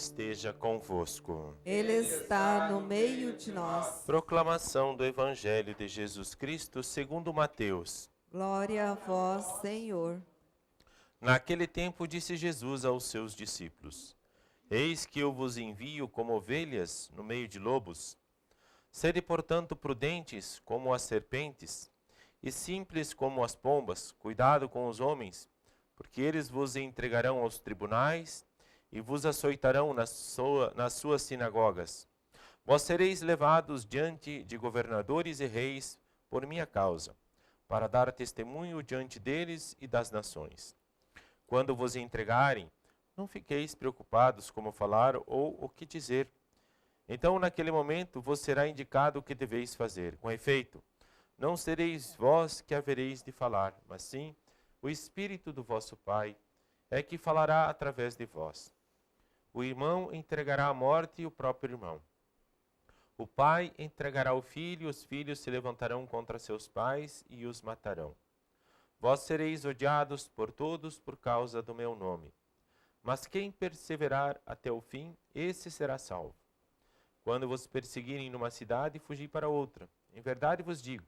esteja convosco. Ele está no meio de nós. Proclamação do Evangelho de Jesus Cristo segundo Mateus. Glória a vós, Senhor. Naquele tempo disse Jesus aos seus discípulos: Eis que eu vos envio como ovelhas no meio de lobos. Sede, portanto, prudentes como as serpentes e simples como as pombas. Cuidado com os homens, porque eles vos entregarão aos tribunais e vos açoitarão nas suas sinagogas. Vós sereis levados diante de governadores e reis por minha causa, para dar testemunho diante deles e das nações. Quando vos entregarem, não fiqueis preocupados como falar ou o que dizer. Então, naquele momento, vos será indicado o que deveis fazer. Com efeito, não sereis vós que havereis de falar, mas sim o Espírito do vosso Pai é que falará através de vós. O irmão entregará à morte o próprio irmão. O pai entregará o filho, os filhos se levantarão contra seus pais e os matarão. Vós sereis odiados por todos por causa do meu nome. Mas quem perseverar até o fim, esse será salvo. Quando vos perseguirem numa cidade, fugi para outra. Em verdade vos digo,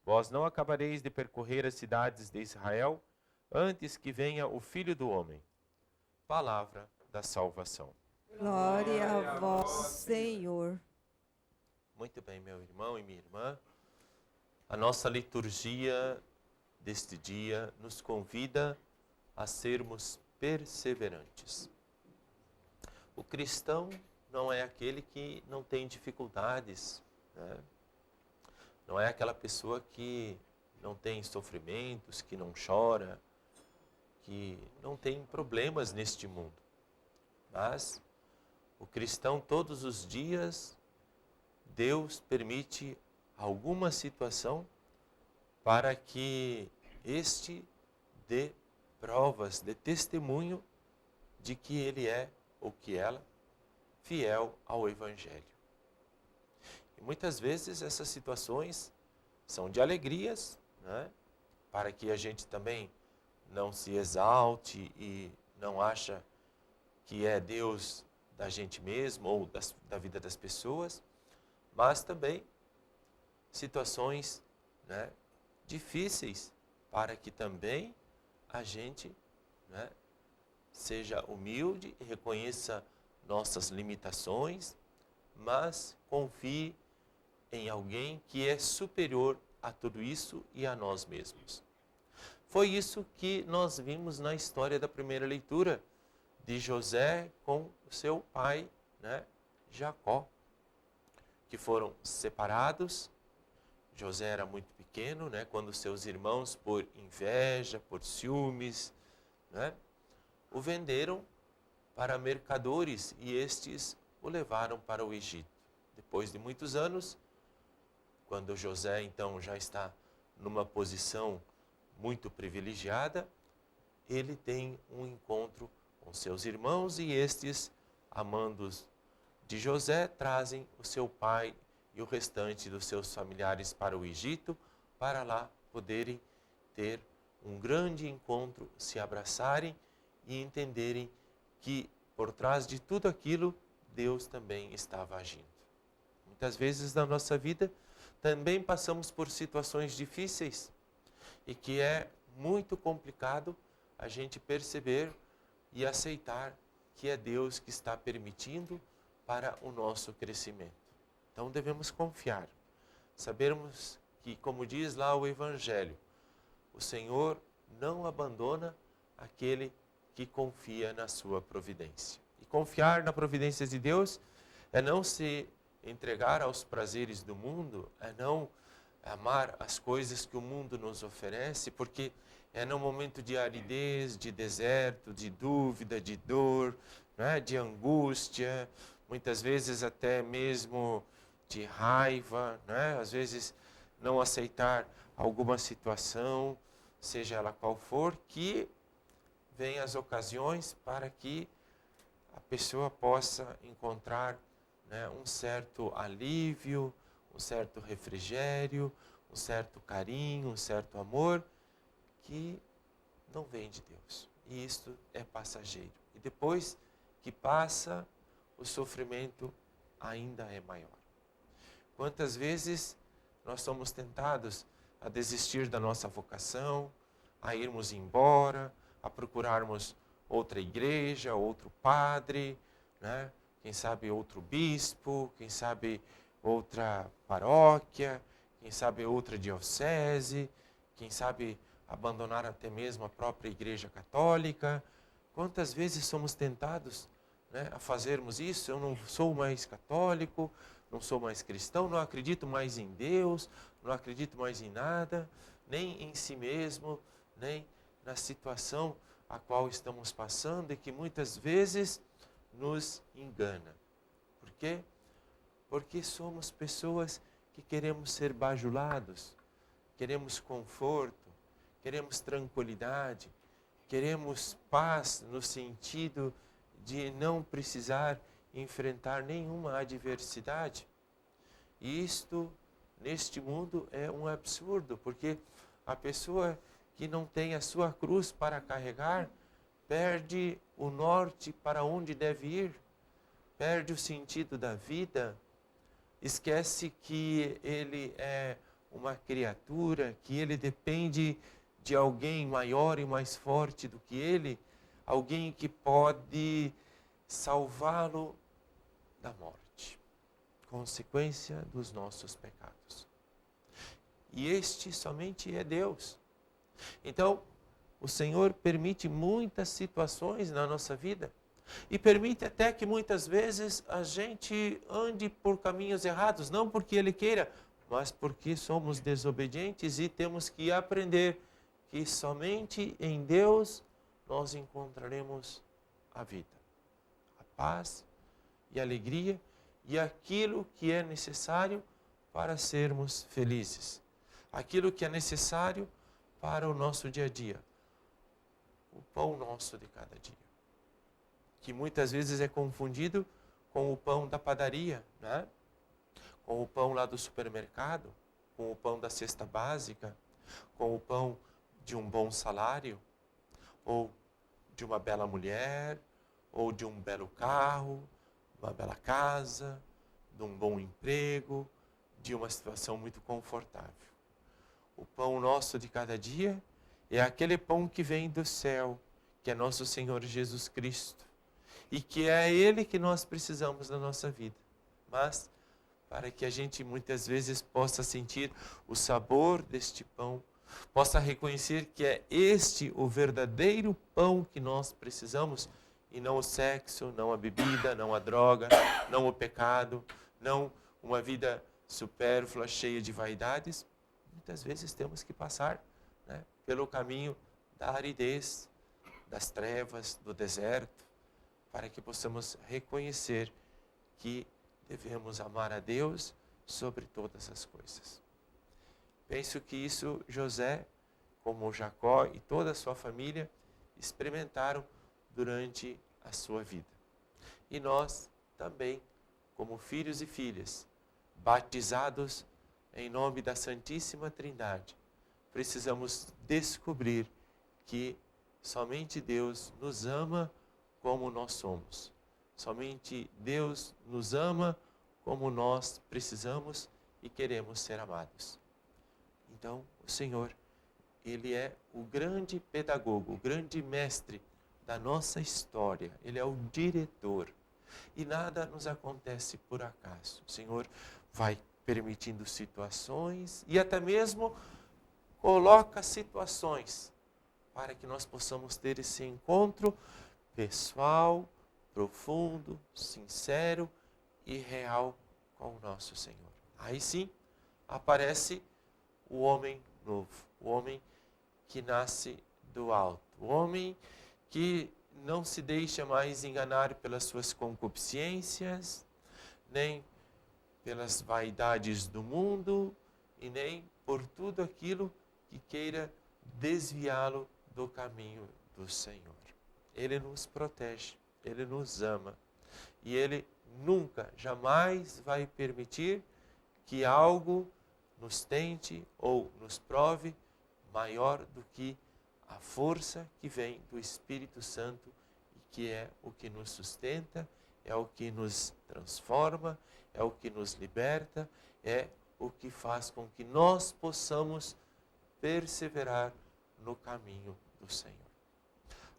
vós não acabareis de percorrer as cidades de Israel antes que venha o Filho do Homem. Palavra da salvação. Glória a vós, Senhor. Muito bem, meu irmão e minha irmã. A nossa liturgia deste dia nos convida a sermos perseverantes. O cristão não é aquele que não tem dificuldades, né? Não é aquela pessoa que não tem sofrimentos, que não chora, que não tem problemas neste mundo. Mas o cristão, todos os dias, Deus permite alguma situação para que este dê provas, dê testemunho de que ele é, ou que ela, fiel ao Evangelho. E muitas vezes essas situações são de alegrias, né? Para que a gente também não se exalte e não acha que é Deus da gente mesmo ou da vida das pessoas, mas também situações, né, difíceis para que também a gente, né, seja humilde e reconheça nossas limitações, mas confie em alguém que é superior a tudo isso e a nós mesmos. Foi isso que nós vimos na história da primeira leitura de José com o seu pai, né, Jacó, que foram separados. José era muito pequeno, né, quando seus irmãos, por inveja, por ciúmes, né, o venderam para mercadores e estes o levaram para o Egito. Depois de muitos anos, quando José então já está numa posição muito privilegiada, ele tem um encontro com seus irmãos e estes, amandos de José, trazem o seu pai e o restante dos seus familiares para o Egito, para lá poderem ter um grande encontro, se abraçarem e entenderem que por trás de tudo aquilo, Deus também estava agindo. Muitas vezes na nossa vida também passamos por situações difíceis e que é muito complicado a gente perceber e aceitar que é Deus que está permitindo para o nosso crescimento. Então devemos confiar, sabermos que, como diz lá o Evangelho, o Senhor não abandona aquele que confia na sua providência. E confiar na providência de Deus é não se entregar aos prazeres do mundo, é não amar as coisas que o mundo nos oferece, porque é num momento de aridez, de deserto, de dúvida, de dor, né, de angústia, muitas vezes até mesmo de raiva, né, às vezes não aceitar alguma situação, seja ela qual for, que vem as ocasiões para que a pessoa possa encontrar, né, um certo alívio, um certo refrigério, um certo carinho, um certo amor, que não vem de Deus. E isto é passageiro. E depois que passa, o sofrimento ainda é maior. Quantas vezes nós somos tentados a desistir da nossa vocação, a irmos embora, a procurarmos outra igreja, outro padre, né? Quem sabe outro bispo, quem sabe outra paróquia, quem sabe outra diocese, quem sabe abandonar até mesmo a própria igreja católica. Quantas vezes somos tentados, né, a fazermos isso? Eu não sou mais católico, não sou mais cristão, não acredito mais em Deus, não acredito mais em nada, nem em si mesmo, nem na situação a qual estamos passando e que muitas vezes nos engana. Por quê? Porque somos pessoas que queremos ser bajulados, queremos conforto, queremos tranquilidade, queremos paz no sentido de não precisar enfrentar nenhuma adversidade. E isto, neste mundo, é um absurdo, porque a pessoa que não tem a sua cruz para carregar, perde o norte para onde deve ir, perde o sentido da vida, esquece que ele é uma criatura, que ele depende de alguém maior e mais forte do que ele, alguém que pode salvá-lo da morte, consequência dos nossos pecados. E este somente é Deus. Então, o Senhor permite muitas situações na nossa vida e permite até que muitas vezes a gente ande por caminhos errados, não porque Ele queira, mas porque somos desobedientes e temos que aprender que somente em Deus nós encontraremos a vida, a paz e a alegria e aquilo que é necessário para sermos felizes, aquilo que é necessário para o nosso dia a dia, o pão nosso de cada dia, que muitas vezes é confundido com o pão da padaria, né? Com o pão lá do supermercado, com o pão da cesta básica, com o pão de um bom salário, ou de uma bela mulher, ou de um belo carro, uma bela casa, de um bom emprego, de uma situação muito confortável. O pão nosso de cada dia é aquele pão que vem do céu, que é nosso Senhor Jesus Cristo, e que é Ele que nós precisamos na nossa vida. Mas, para que a gente muitas vezes possa sentir o sabor deste pão, possa reconhecer que é este o verdadeiro pão que nós precisamos, e não o sexo, não a bebida, não a droga, não o pecado, não uma vida supérflua, cheia de vaidades. Muitas vezes temos que passar, né, pelo caminho da aridez, das trevas, do deserto, para que possamos reconhecer que devemos amar a Deus sobre todas as coisas. Penso que isso José, como Jacó e toda a sua família, experimentaram durante a sua vida. E nós também, como filhos e filhas, batizados em nome da Santíssima Trindade, precisamos descobrir que somente Deus nos ama como nós somos. Somente Deus nos ama como nós precisamos e queremos ser amados. Então, o Senhor, Ele é o grande pedagogo, o grande mestre da nossa história. Ele é o diretor. E nada nos acontece por acaso. O Senhor vai permitindo situações e até mesmo coloca situações para que nós possamos ter esse encontro pessoal, profundo, sincero e real com o nosso Senhor. Aí sim aparece o homem novo, o homem que nasce do alto, o homem que não se deixa mais enganar pelas suas concupiscências, nem pelas vaidades do mundo e nem por tudo aquilo que queira desviá-lo do caminho do Senhor. Ele nos protege, Ele nos ama e Ele nunca, jamais vai permitir que algo nos tente ou nos prove maior do que a força que vem do Espírito Santo e que é o que nos sustenta, é o que nos transforma, é o que nos liberta, é o que faz com que nós possamos perseverar no caminho do Senhor.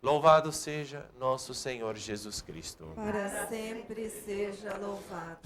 Louvado seja nosso Senhor Jesus Cristo. Para sempre seja louvado.